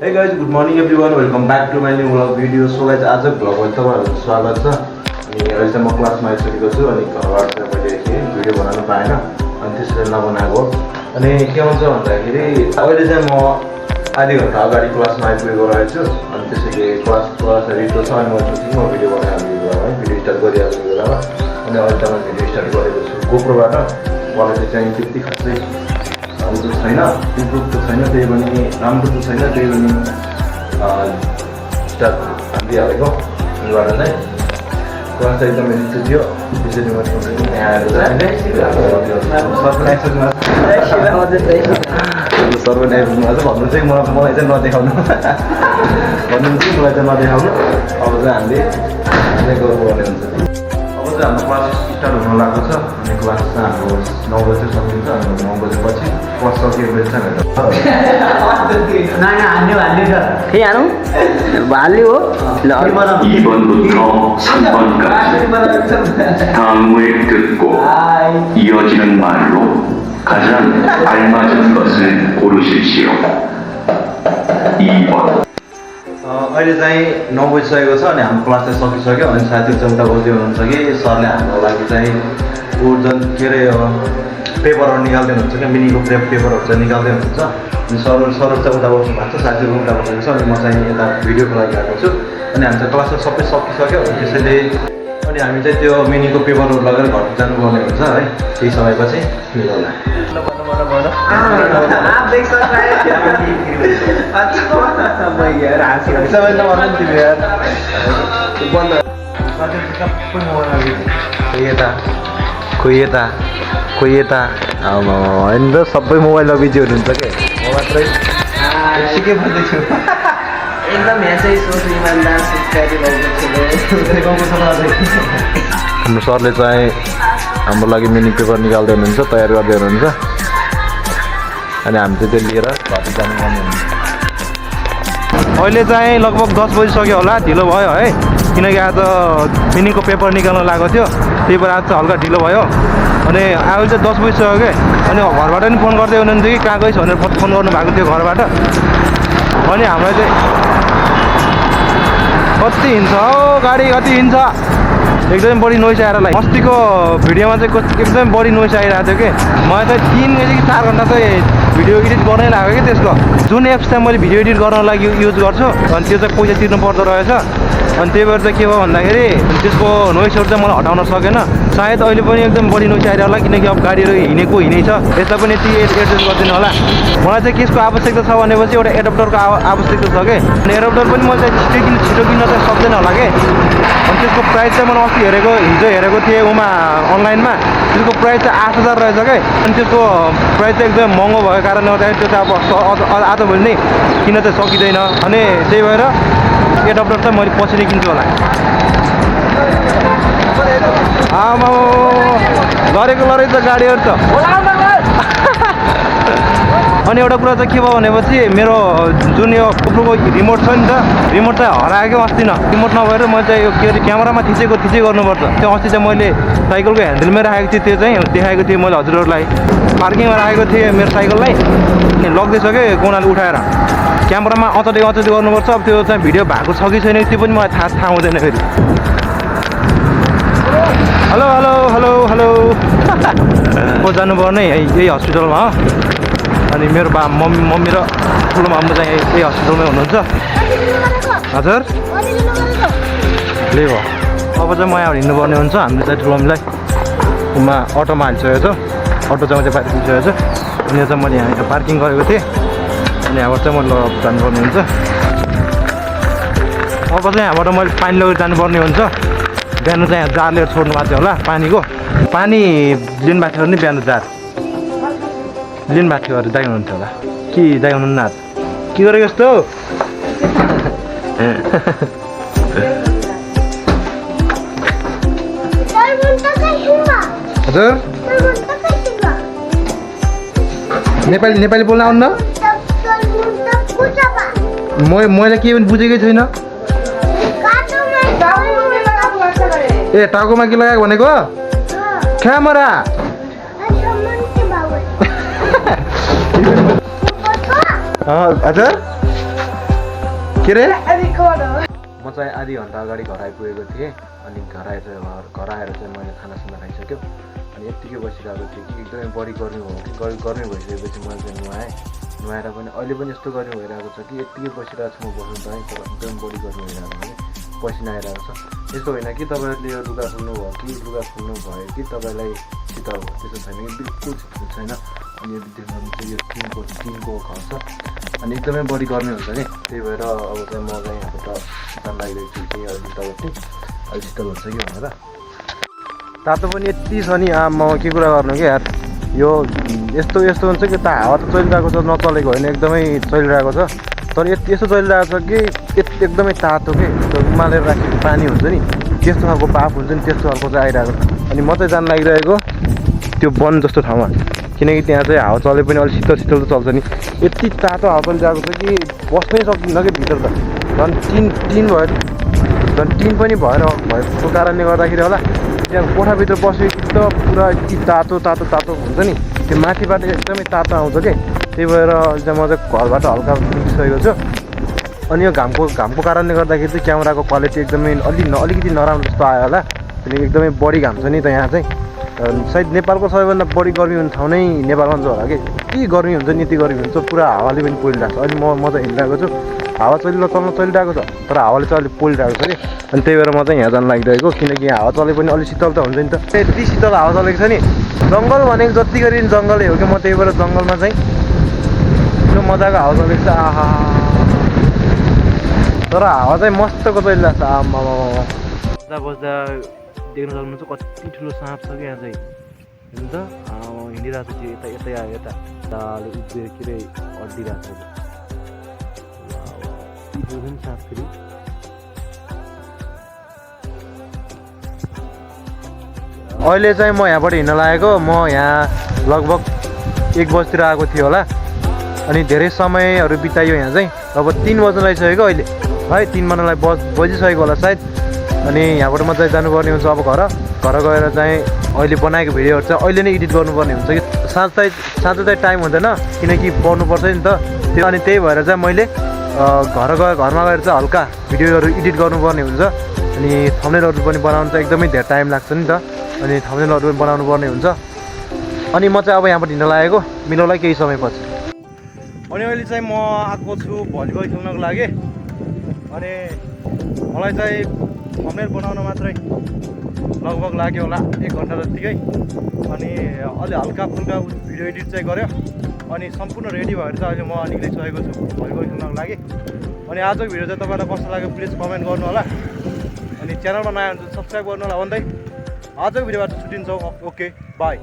Hey guys, good morning everyone. Welcome back to my new vlog video. So guys, आज भ्लगमा तपाईँहरुको स्वागत छ। अनि अहिले चाहिँ म क्लासमा आइसकेको छु अनि घरबाट चाहिँ मैले भिडियो बनाउन पाएन अनि त्यसैले नबनाएको। अनि के हुन्छ भन्दाखेरि अहिले चाहिँ म आधी घण्टा अगाडि क्लासमा आइपुगेको रहेछु अनि त्यसैले क्लास रिटो छ अनि म सोचेँ म भिडियो बनाइहाल्ने बेलामा भिडियो स्टार्ट गरिहाल्ने बेलामा अनि अहिले चाहिँ म भिडियो स्टार्ट गरेको छु गोप्रोबाट। क्वालिटी चाहिँ त्यति खासै राम्रो छैन, इम्प्रुभ त छैन, त्यही पनि राम्रो त छैन, त्यही पनि स्टार्ट हालिदिइहालेको यहाँबाट चाहिँ क्लास चाहिँ एकदमै रिचो थियो। त्यसैले म सोचेको यहाँ आएर सर्वनाइजमा चाहिँ भन्नु चाहिँ मलाई चाहिँ नदेखाउनु भन्नु चाहिँ मलाई चाहिँ नदेखाउनु। अब चाहिँ हामीले गर्नुपर्ने हुन्छ। अब चाहिँ हाम्रो क्लास स्टार्ट हुन लागेको छ अनि क्लास चाहिँ हाम्रो 9 बजे सकिन्छ अनि 9 बजेपछि क्लास सकिएपछि चाहिँ 이번부터 3번까지 다음을 듣고 이어지는 말로 가장 알맞은 것을 고르십시오. 2번 अहिले चाहिँ 9 बजिसकेको छ अनि हाम्रो क्लास चाहिँ सकिसक्यो अनि साथीहरू चाहिँ उता बस्दै हुनुहुन्छ कि सरले हाम्रो लागि चाहिँ जुन के अरे पेपरहरू निकाल्दै हुनुहुन्छ क्या मिनीको पेपरहरू चाहिँ निकाल्दै हुनुहुन्छ अनि सरहरू चाहिँ उता बस्नु भएको छ, साथीहरू उता बसेको छ अनि म चाहिँ यता भिडियोको लागि आएको छु अनि हाम्रो क्लास चाहिँ सबै सकिसक्यो त्यसैले अनि हामी चाहिँ त्यो मिनीको पेपरहरू लगेर घर जानुपर्ने हुन्छ है केही समयपछि मिलाउला। कोही यता होइन त सबै मोबाइलमा बिजी हुनुहुन्छ क्या म मात्रै सिकै पर्दैछु एकदम यहाँ चाहिँ सोच इमान्दार संस्कारी हाम्रो सरले चाहिँ हाम्रो लागि मिनी पेपर निकाल्दै हुनुहुन्छ, तयार गर्दै हुनुहुन्छ अनि हामी चाहिँ त्यो लिएर घर जानुपर्ने हुन्छ। अहिले चाहिँ लगभग 10 बजिसक्यो होला, ढिलो भयो है किनकि आज मिनीको पेपर निकाल्न लागेको थियो त्यही भएर आज चाहिँ हल्का ढिलो भयो अनि अहिले चाहिँ 10 बजिसक्यो क्या अनि घरबाट पनि फोन गर्दै हुनुहुन्थ्यो कि कहाँ गइस् भनेर फोन गर्नु भएको थियो घरबाट अनि हामीलाई चाहिँ कति हिँड्छ हौ गाडी कति हिँड्छ एकदमै बढी नोइस आएर अस्तिको भिडियोमा चाहिँ एकदमै बढी नोइस आइरहेको थियो कि मलाई चाहिँ 3 बजी कि 4 घन्टा चाहिँ भिडियो एडिट गर्नै लाग्यो कि त्यसको जुन एप्स चाहिँ मैले भिडियो एडिट गर्न लागि युज गर्छु अनि त्यो चाहिँ पैसा तिर्नु पर्दो रहेछ अनि त्यही भएर चाहिँ के भयो भन्दाखेरि त्यसको नोइसहरू चाहिँ मलाई हटाउन सकेन। सायद अहिले पनि एकदम बढी नोइस आइरह होला किनकि अब गाडीहरू हिँडेको हिँडै छ, यसलाई पनि यति एडजस्ट गरिदिनु होला। मलाई चाहिँ केसको आवश्यकता छ भनेपछि एउटा एडप्टरको आवश्यकता छ कि अनि एडप्टर पनि मैले चाहिँ छिटो किन्न चाहिँ सक्दैन होला कि अनि त्यसको प्राइस चाहिँ मैले अस्ति हिजो हेरेको थिएँ उमा अनलाइनमा त्यसको प्राइस चाहिँ 8000 रहेछ क्या अनि त्यसको प्राइस चाहिँ एकदम महँगो भएको कारणले गर्दाखेरि त्यो चाहिँ अब आजभोलि नै किन्न चाहिँ सकिँदैन अनि त्यही भएर एडप्टर चाहिँ मैले पछि नै किन्छु होला। आमा गरेको लरै त गाडीहरू त अनि एउटा कुरा चाहिँ के भयो भनेपछि मेरो जुन यो गोप्रोको रिमोट छ नि त रिमोट चाहिँ हराएको अस्ति रिमोट नभएर मैले चाहिँ यो के अरे क्यामेरामा थिचै गर्नुपर्छ त्यो अस्ति चाहिँ मैले साइकलको ह्यान्डलमै राखेको थिएँ त्यो चाहिँ देखाएको थिएँ मैले हजुरहरूलाई पार्किङमा राखेको थिएँ मेरो साइकललाई अनि लग्दैछ कि कोनाले उठाएर क्यामेरामा अचटी गर्नुपर्छ। अब त्यो चाहिँ भिडियो भएको छ कि छैन त्यो पनि मलाई थाहा हुँदैन फेरि। हेलो हेलो हेलो हेलो म जानुपर्ने यही हस्पिटलमा हो अनि मेरो मम्मी र ठुलो मामु चाहिँ यही हस्पिटलमै हुनुहुन्छ। हजुर ले भयो अब चाहिँ म यहाँ हिँड्नुपर्ने हुन्छ। हामीले चाहिँ ठुलो मम्मीलाई उमा अटोमा हालिसकेको छ, अटो चाहिँ बाहिर पुगिसकेको छ अनि चाहिँ मैले यहाँ पार्किङ गरेको थिएँ अनि यहाँबाट चाहिँ मैले जानुपर्ने हुन्छ। अब चाहिँ यहाँबाट मैले पानी लगेर जानुपर्ने हुन्छ। बिहान चाहिँ यहाँ जार लिएर छोड्नु भएको थियो होला पानीको पानी लिनु भएको थियो भने बिहान जार लिनु भएको थियो अरे दाइ हुनुहुन्थ्यो होला कि दाइ हुनुहुन्न आज के गरेको यस्तो हजुर नेपाली बोल्न आउन्न मैले के पनि बुझेकै छैन। ए टाउकोमा के लगाएको भनेको क्यामेरा हजुर के रे Record. म चाहिँ आधी घन्टा अगाडि घर आइपुगेको थिएँ अनि घर आएर चाहिँ मैले खानासाना खाइसक्यो अनि यत्तिकै बसिरहेको थिएँ कि एकदमै बढी गर्मी भयो कि गर्मी भइसकेपछि मैले चाहिँ नुहाएर पनि अहिले पनि यस्तो गर्मी भइरहेको छ कि यत्तिकै बसिरहेको छु म बस्नु चाहिँ तर एकदम बढी गर्मी भइरहेको छ कि पसिना आइरहेको छ यस्तो होइन कि तपाईँहरूले यो लुगा खोल्नु भयो कि लुगा खोल्नु भयो कि तपाईँलाई शीतल भयो त्यस्तो छैन कि बिल्कुल शीतल छैन अनि यो देख्नु चाहिँ यो टिनको घर छ अनि एकदमै बढी गर्मी हुन्छ कि त्यही भएर अब चाहिँ म चाहिँ यहाँबाट शीतल लागिरहेको छु कि अहिले शीतल हुन्छ कि भनेर तातो पनि यति छ नि आमा के कुरा गर्नु कि यार यो यस्तो हुन्छ कि हावा त चलिरहेको छ नचलेको होइन एकदमै चलिरहेको छ तर यस्तो चलिरहेको छ कि एकदमै तातो के उमालेर राखेको पानी हुन्छ नि त्यस्तो खालको बाफ हुन्छ नि त्यस्तो खालको चाहिँ आइरहेको छ अनि म चाहिँ जान लागिरहेको त्यो वन जस्तो ठाउँमा किनकि त्यहाँ चाहिँ हावा चले पनि अलिक शीतल त चल्छ नि यति तातो हावा चलिरहेको छ कि बस्नै सक्दिनँ कि भित्र त झन् टिन भयो झन् टिन पनि भएको कारणले गर्दाखेरि होला त्यहाँ कोठाभित्र बसेपछि त पुरा यति तातो हुन्छ नि त्यो माथिबाट एकदमै तातो आउँछ कि त्यही भएर चाहिँ म चाहिँ घरबाट हल्का निस्किसकेको छु अनि यो घामको कारणले गर्दाखेरि चाहिँ क्यामेराको क्वालिटी एकदमै अलिकति नराम्रो जस्तो आयो होला किनकि एकदमै बढी घाम छ नि त यहाँ चाहिँ सायद नेपालको सबैभन्दा बढी गर्मी हुने ठाउँ नै नेपालमा छ होला कि यति गर्मी हुन्छ नि यति गर्मी हुन्छ पुरा हावाले पनि पोलिरहेको छ अनि म चाहिँ हिँडिरहेको छु हावा चलिरहेको छ तर हावाले चाहिँ अलिक पोलिरहेको छ कि अनि त्यही भएर म चाहिँ यहाँ जान लागिरहेको किनकि यहाँ हावा चले पनि अलिक शीतल त हुन्छ नि त यति शीतल हावा चलेको छ नि जङ्गल भनेको जति गरी जङ्गलै हो कि म त्यही भएर जङ्गलमा चाहिँ त्यो मजाको हावा चलेको छ आहा तर हावा चाहिँ मस्तको चलिरहेको छ आमा बस्दा देख्न सक्नुहुन्छ कति ठुलो साँप छ कि यहाँ चाहिँ हेर्नु त हिँडिरहेको छ त्यो यता आयो यता दाले उभिएर के अरे अड्डिरहेको छ साँप फेरि अहिले चाहिँ म यहाँबाट हिँड्न लागेको म यहाँ लगभग 1 बजीतिर आएको थियो होला अनि धेरै समयहरू बितायो यहाँ चाहिँ अब 3 बज्न लागिसकेको अहिले है 3 बज्नलाई बजिसकेको होला सायद अनि यहाँबाट म चाहिँ जानुपर्ने हुन्छ अब घर गएर चाहिँ अहिले बनाएको भिडियोहरू चाहिँ अहिले नै एडिट गर्नुपर्ने हुन्छ कि साँझ चाहिँ टाइम हुँदैन किनकि पढ्नुपर्छ नि त त्यो अनि त्यही भएर चाहिँ मैले घरमा गएर चाहिँ हल्का भिडियोहरू एडिट गर्नुपर्ने हुन्छ अनि थम्बनेलहरू पनि बनाउनु चाहिँ एकदमै धेरै टाइम लाग्छ नि त अनि थम्बनेलहरू पनि बनाउनु पर्ने हुन्छ अनि म चाहिँ अब यहाँबाट हिँड्न लागेको मिलाउलाई केही समयपछि अनि अहिले चाहिँ म आएको छु भलिबल खेल्नको लागि अनि मलाई चाहिँ थम्बनेल बनाउन मात्रै लगभग लाग्यो होला 1 घन्टा जतिकै अनि अलि हल्का फुल्का भिडियो एडिट चाहिँ गऱ्यो अनि सम्पूर्ण रेडी भएर चाहिँ अहिले म निक्लिसकेको छु भलिबल खेल्नको लागि अनि आजको भिडियो चाहिँ तपाईँलाई कस्तो लाग्यो प्लिज कमेन्ट गर्नु होला अनि च्यानलमा नयाँ हुन्छ सब्सक्राइब गर्नु होला भन्दै आजको भिडियोबाट छुट्टिन्छौँ ओके बाई